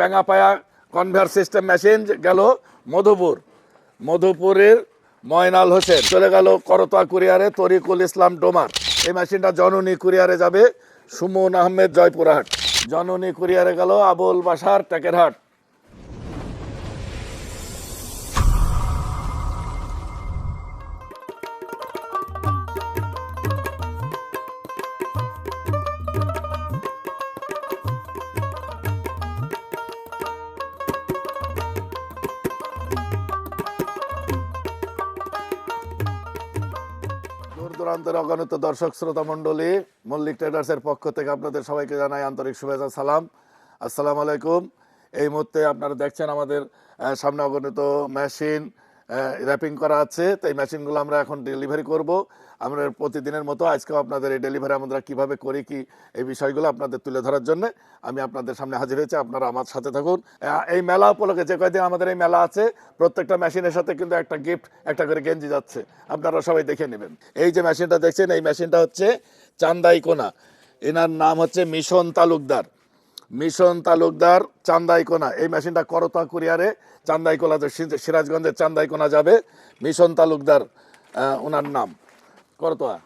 পেঙাপায়া conveyor system machine গেল মধুপুর, মধুপুরের ময়নাল হোসেন চলে গেল করতোয়া কুরিয়ারে তরিকুল ইসলাম ডোমার। এই মেশিনটা জননী কুরিয়ারে যাবে সুমন আহমেদ জয়পুরহাট। জননী কুরিয়ারে গেল আবুল বাসার টেকেরহাট। দূর দূরান্তের অগণিত দর্শক শ্রোতা মণ্ডলী, মল্লিক ট্রেডার্সের পক্ষ থেকে আপনাদের সবাইকে জানাই আন্তরিক শুভেচ্ছা, সালাম, আসসালামু আলাইকুম। এই মুহূর্তে আপনারা দেখছেন আমাদের সামনে অগণিত মেশিন র্যাপিং করা আছে। তো এই মেশিনগুলো আমরা এখন ডেলিভারি করব। আমরা প্রতিদিনের মতো আজকেও আপনাদের এই ডেলিভারি আমরা কিভাবে করি কি এই বিষয়গুলো আপনাদের তুলে ধরার জন্য আমি আপনাদের সামনে হাজির হয়েছি। আপনারা আমার সাথে থাকুন। এই মেলা উপলক্ষে যে কয়দিন আমাদের এই মেলা আছে, প্রত্যেকটা মেশিনের সাথে কিন্তু একটা গিফট, একটা করে গেঞ্জি যাচ্ছে, আপনারা সবাই দেখে নেবেন। এই যে মেশিনটা দেখছেন, এই মেশিনটা হচ্ছে চান্দাইকোনা, এনার নাম হচ্ছে মিশন তালুকদার। মিশন তালুকদার চান্দাইকোনা। এই মেশিনটা করতোয়া কুরিয়ারে চান্দাইকোনা, সিরাজগঞ্জের চান্দাইকোনা যাবে। মিশন তালুকদার ওনার নাম, করতোয়া।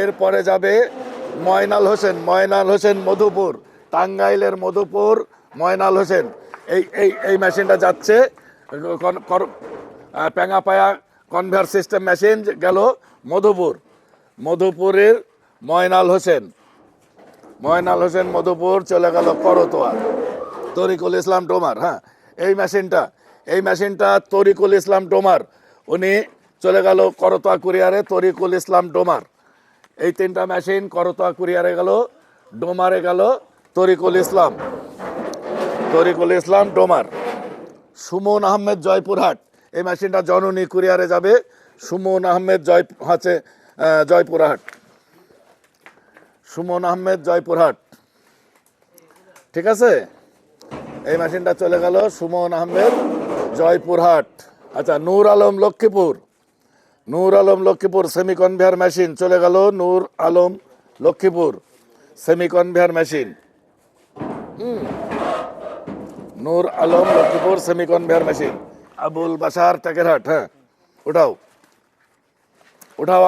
এরপরে যাবে ময়নাল হোসেন, ময়নাল হোসেন মধুপুর, টাঙ্গাইলের মধুপুর ময়নাল হোসেন। এই এই এই মেশিনটা যাচ্ছে পেঙাপায়া কনভেয়ার সিস্টেম মেশিন গেল মধুপুর, মধুপুরের ময়নাল হোসেন। ময়নাল হোসেন মধুপুর চলে গেল করতোয়া তরিকুল ইসলাম ডোমার। হ্যাঁ, এই মেশিনটা তরিকুল ইসলাম ডোমার, উনি চলে গেল করতোয়া কুরিয়ারে তরিকুল ইসলাম ডোমার। এই তিনটা মেশিন করতোয়া কুরিয়ারে গেল, ডোমারে গেল তরিকুল ইসলাম ডোমার। সুমন আহমেদ জয়পুরহাট। এই মেশিনটা জননী কুরিয়ারে যাবে সুমন আহমেদ জয়পুরহাট। সুমন আহমেদ জয়পুরহাট, ঠিক আছে। এই মেশিনটা চলে গেল সুমন আহমেদ জয়পুরহাট। আচ্ছা, Nur Alam Lakshmipur, Nur Alam Lakshmipur semi conveyor machine চলে গেল Nur Alam Lakshmipur semi conveyor machine. Nur Alam Lakshmipur semi conveyor machine. Abul Basar Tekerhat. হ্যাঁ, উঠাও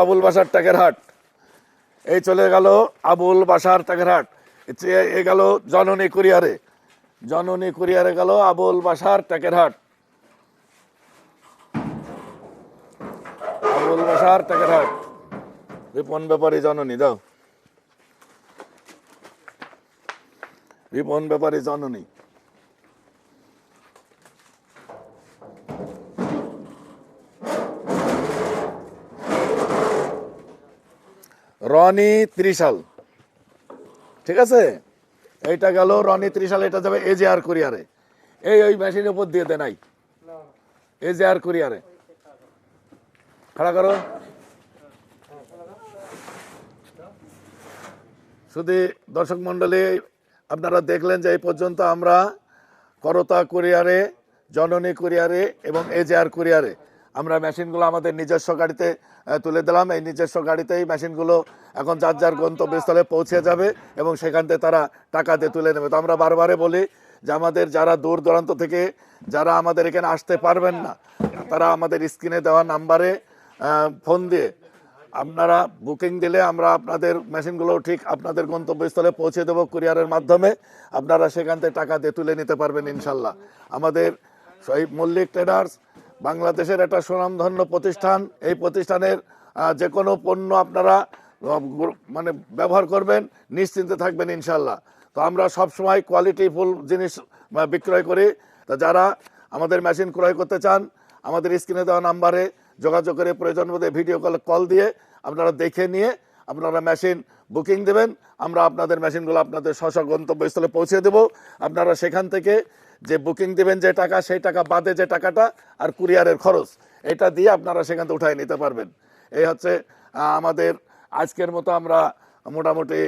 আবুল বাসার টেকেরহাট। এই চলে গেল আবুল বাসার টেকেরহাট। এ গেল জননী কুরিয়ারে, জননী কুরিয়ারে গেল আবুল বাসার টেকেরহাট। আবুল বাসার টেকেরহাট। রিপন ব্যাপারী জননী দাও, রিপন ব্যাপারী জননী। রনি ত্রিশাল, ঠিক আছে। এইটা গেল রনি ত্রিশাল, এটা যাবে এজেআর কুরিয়ারে। ওই মেশিনের উপর দিয়ে দেয় নাই, এজেআর কুরিয়ারে। খাড়া করো। শুধু দর্শক মন্ডলী, আপনারা দেখলেন যে এই পর্যন্ত আমরা করতোয়া কুরিয়ারে, জননী কুরিয়ারে এবং এজেআর কুরিয়ারে আমরা মেশিনগুলো আমাদের নিজস্ব গাড়িতে তুলে দিলাম। এই নিজস্ব গাড়িতেই মেশিনগুলো এখন যার যার গন্তব্যস্থলে পৌঁছে যাবে এবং সেখান থেকে তারা টাকা দিয়ে তুলে নেবে। তো আমরা বারবারে বলি যে আমাদের যারা দূর দূরান্ত থেকে যারা আমাদের এখানে আসতে পারবেন না, তারা আমাদের স্ক্রিনে দেওয়া নাম্বারে ফোন দিয়ে আপনারা বুকিং দিলে আমরা আপনাদের মেশিনগুলো ঠিক আপনাদের গন্তব্যস্থলে পৌঁছে দেবো কুরিয়ারের মাধ্যমে। আপনারা সেখান থেকে টাকা দিয়ে তুলে নিতে পারবেন ইনশাল্লাহ। আমাদের এই মল্লিক ট্রেডার্স বাংলাদেশের একটা সুনামধন্য প্রতিষ্ঠান। এই প্রতিষ্ঠানের যে কোনো পণ্য আপনারা মানে ব্যবহার করবেন, নিশ্চিন্তে থাকবেন ইনশাল্লাহ। তো আমরা সবসময় কোয়ালিটিফুল জিনিস বিক্রয় করি। তা যারা আমাদের মেশিন ক্রয় করতে চান, আমাদের স্ক্রিনে দেওয়া নাম্বারে যোগাযোগ করে প্রয়োজন বোধে ভিডিও কল দিয়ে আপনারা দেখে নিয়ে আপনারা মেশিন বুকিং দেবেন। আমরা আপনাদের মেশিনগুলো আপনাদের স্ব গন্তব্যস্থলে পৌঁছে দেব। আপনারা সেখান থেকে যে বুকিং দেবেন যে টাকা, সেই টাকা বাদে যে টাকাটা আর কুরিয়ারের খরচ, এটা দিয়ে আপনারা সেখান থেকে উঠায় নিতে পারবেন। এই হচ্ছে আমাদের আজকের মতো আমরা মোটামুটি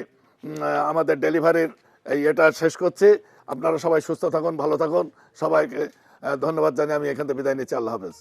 আমাদের ডেলিভারির এটা শেষ করছি। আপনারা সবাই সুস্থ থাকুন, ভালো থাকুন। সবাইকে ধন্যবাদ জানিয়ে আমি এখান থেকে বিদায় নিচ্ছি। আল্লাহ হাফেজ।